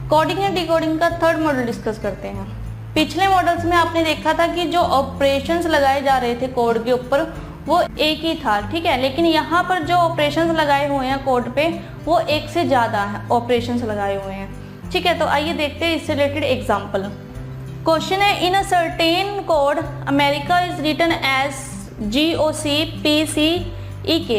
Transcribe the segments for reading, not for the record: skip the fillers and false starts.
Coding and decoding का third model discuss करते हैं। पिछले मॉडल्स में आपने देखा था कि जो ऑपरेशंस लगाए जा रहे थे कोड के ऊपर वो एक ही था, ठीक है, लेकिन यहाँ पर जो ऑपरेशंस लगाए हुए हैं कोड पे वो एक से ज़्यादा है ऑपरेशंस लगाए हुए हैं, ठीक है। तो आइए देखते हैं इससे रिलेटेड एग्जाम्पल। क्वेश्चन है, in a certain code America is written as GOCPCEK,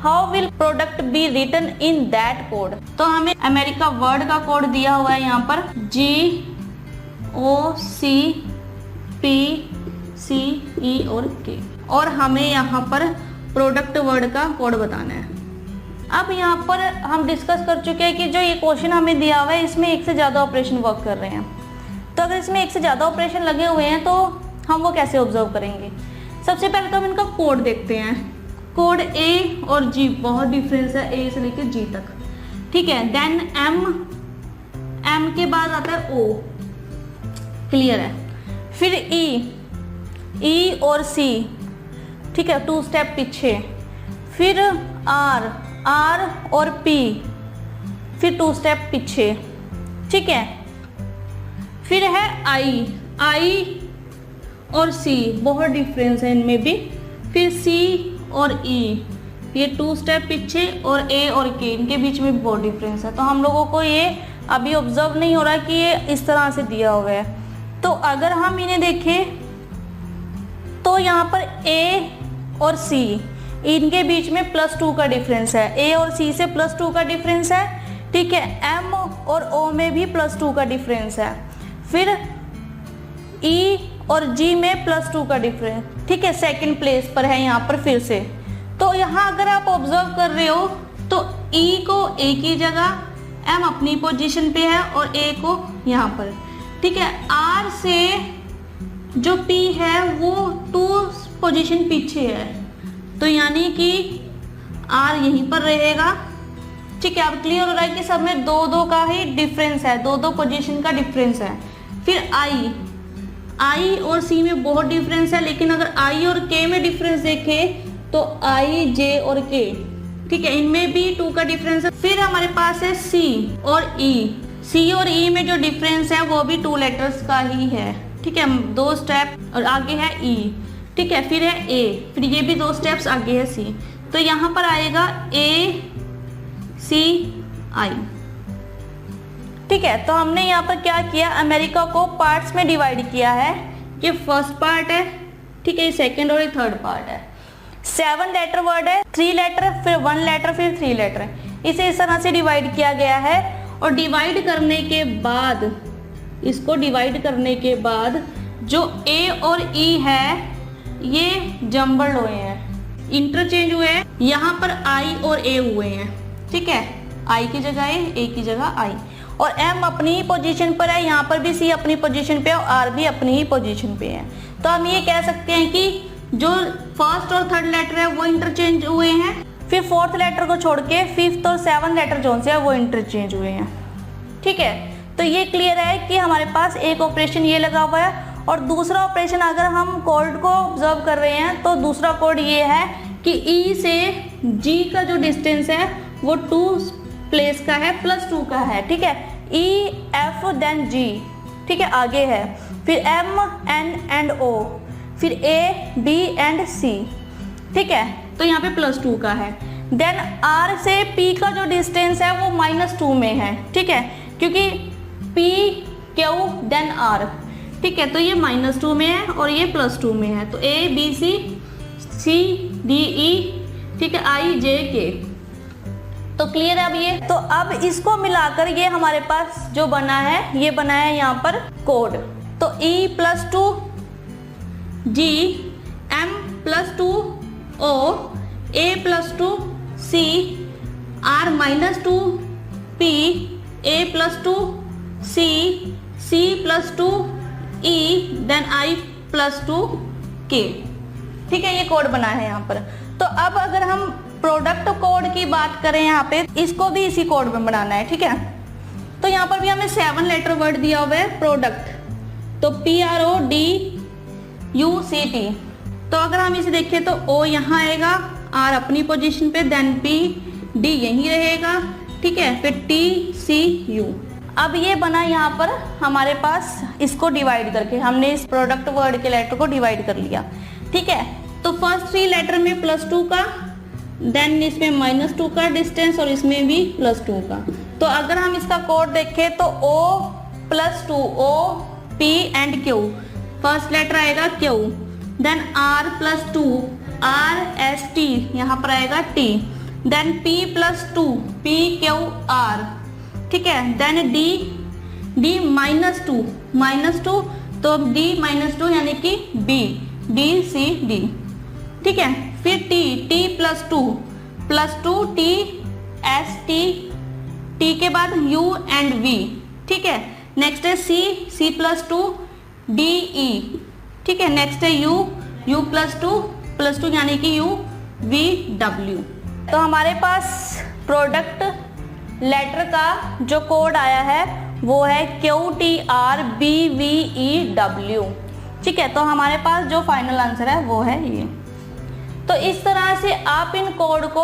how will product be written in that code. तो हमें अमेरिका वर्ड का कोड दिया हुआ है यहाँ पर GOCPCE और K, और हमें यहाँ पर प्रोडक्ट वर्ड का कोड बताना है। अब यहाँ पर हम डिस्कस कर चुके हैं कि जो ये क्वेश्चन हमें दिया हुआ है इसमें एक से ज़्यादा ऑपरेशन वर्क कर रहे हैं। तो अगर इसमें एक से ज़्यादा ऑपरेशन लगे हुए हैं तो हम वो कैसे ऑब्जर्व करेंगे। सबसे पहले तो हम इनका कोड देखते हैं। कोड A और G बहुत डिफरेंस है, A से लेकर G तक, ठीक है। देन M के बाद आता है O, क्लियर है। फिर E और C, ठीक है, 2 स्टेप पीछे। फिर R और P, फिर 2 स्टेप पीछे, ठीक है। फिर है I और C, बहुत डिफरेंस है इनमें भी। फिर C और E, ये 2 स्टेप पीछे, और A और K इनके बीच में बहुत डिफरेंस है। तो हम लोगों को ये अभी ऑब्जर्व नहीं हो रहा कि ये इस तरह से दिया हुआ है। तो अगर हम इन्हें देखें तो यहाँ पर A और C इनके बीच में +2 का डिफरेंस है। A और C से +2 का डिफरेंस है, ठीक है। M और O में भी +2 का डिफरेंस है। फिर E और G में +2 का डिफरेंस, ठीक है, सेकंड प्लेस पर है यहाँ पर फिर से। तो यहाँ अगर आप ऑब्जर्व कर रहे हो तो E को A की जगह, M अपनी पोजीशन पे है और A को यहाँ पर, ठीक है। R से जो P है वो 2 पोजीशन पीछे है, तो यानी कि R यहीं पर रहेगा, ठीक है। अब क्लियर हो रहा है कि सब में 2-2 का ही डिफरेंस है, 2-2 पोजीशन का डिफरेंस है। फिर I और C में बहुत डिफरेंस है, लेकिन अगर I और K में डिफरेंस देखें तो I, J और K, ठीक है, इनमें भी 2 का डिफरेंस है। फिर हमारे पास है C और E में जो डिफरेंस है वो भी 2 लेटर्स का ही है, ठीक है, 2 स्टेप, और आगे है E, ठीक है। फिर है A, फिर ये भी 2 स्टेप्स आगे है C। तो यहाँ पर आएगा ACI, ठीक है। तो हमने यहाँ पर क्या किया, अमेरिका को पार्ट्स में डिवाइड किया है। ये फर्स्ट पार्ट है, ठीक है, ये सेकंड और ये थर्ड पार्ट है। 7 लेटर वर्ड है, 3 लेटर, फिर 1 लेटर, फिर 3 लेटर, इसे इस तरह से डिवाइड किया गया है। और डिवाइड करने के बाद, इसको डिवाइड करने के बाद जो A और E है ये जम्बल्ड हुए हैं, इंटरचेंज हुए हैं। यहाँ पर I और A हुए हैं, ठीक है, I की जगह A की जगह I, और M अपनी ही पोजीशन पर है, यहाँ पर भी C अपनी पोजीशन पे है, और R भी अपनी ही पोजीशन पे है। तो हम ये कह सकते हैं कि जो फर्स्ट और थर्ड लेटर है वो इंटरचेंज हुए हैं। फिर 4th लेटर को छोड़ के 5th और 7th लेटर जो से है वो इंटरचेंज हुए हैं, ठीक है। तो ये क्लियर है कि हमारे पास एक ऑपरेशन ये लगा हुआ है, और दूसरा ऑपरेशन अगर हम कोड को ऑब्जर्व कर रहे हैं तो दूसरा कोड ये है कि E से G का जो डिस्टेंस है वो 2 प्लेस का है, +2 का है, ठीक है। E, F, देन G, ठीक है, आगे है। फिर M, N एंड O, फिर A, B एंड C, ठीक है। तो यहाँ पे +2 का है। देन R से P का जो डिस्टेंस है वो -2 में है, ठीक है, क्योंकि P, Q, देन R, ठीक है। तो ये -2 में है और ये +2 में है। तो A, B, C, D, E, ठीक है, I, J, K। तो क्लियर है अब ये। तो अब इसको मिलाकर ये हमारे पास जो बना है, ये बना है यहाँ पर कोड। तो E +2 G, M +2 O, A +2 C, R -2 P, A +2 C, C +2 E, then I +2 K, ठीक है, ये कोड बना है यहाँ पर। तो अब अगर हम प्रोडक्ट कोड की बात करें यहाँ पे, इसको भी इसी कोड में बनाना है, ठीक है। तो यहाँ पर भी हमें 7 लेटर वर्ड दिया हुआ है प्रोडक्ट, तो PRODUCT। तो अगर हम इसे देखें तो O यहाँ आएगा, R अपनी पोजीशन पे, देन P, D यहीं रहेगा, ठीक है, फिर T, C, U। अब ये बना यहाँ पर हमारे पास, इसको डिवाइड करके हमने इस प्रोडक्ट वर्ड के लेटर को डिवाइड कर लिया, ठीक है। तो फर्स्ट 3 लेटर में +2 का, देन इसमें -2 का डिस्टेंस और इसमें भी +2 का। तो अगर हम इसका कोड देखें तो O+2, O, P and Q, first letter आएगा Q, then R+2, R, S, T, यहाँ पर आएगा T, then P+2, P, Q, R, ठीक है। देन D-2, तो D-2 यानी कि B, D, C, D, ठीक है। फिर T+2, T, S, T के बाद U एंड V, ठीक है। नेक्स्ट है C+2, D, E, ठीक है। नेक्स्ट है U+2 यानी कि U, V, W। तो हमारे पास प्रोडक्ट लेटर का जो कोड आया है वो है QTRBVEW, ठीक है। तो हमारे पास जो फाइनल आंसर है वो है ये। तो इस तरह से आप इन कोड को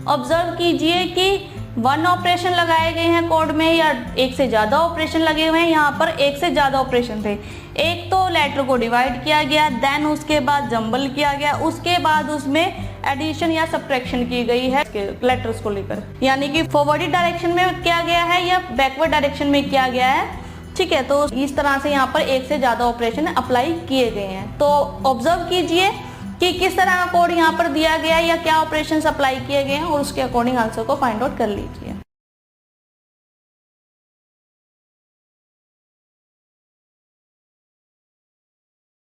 ऑब्जर्व कीजिए कि 1 ऑपरेशन लगाए गए हैं कोड में या एक से ज़्यादा ऑपरेशन लगे हुए हैं। यहाँ पर एक से ज़्यादा ऑपरेशन थे। एक तो लेटर को डिवाइड किया गया, देन उसके बाद जंबल किया गया, उसके बाद उसमें एडिशन या सब्ट्रैक्शन की गई है लेटर्स को लेकर, यानी कि फॉरवर्ड डायरेक्शन में किया गया है या बैकवर्ड डायरेक्शन में किया गया है, ठीक है। तो इस तरह से यहाँ पर एक से ज़्यादा ऑपरेशन अप्लाई किए गए हैं। तो ऑब्जर्व कीजिए कि किस तरह का कोड यहाँ पर दिया गया है या क्या ऑपरेशंस अप्लाई किए गए हैं और उसके अकॉर्डिंग आंसर को फाइंड आउट कर लीजिए।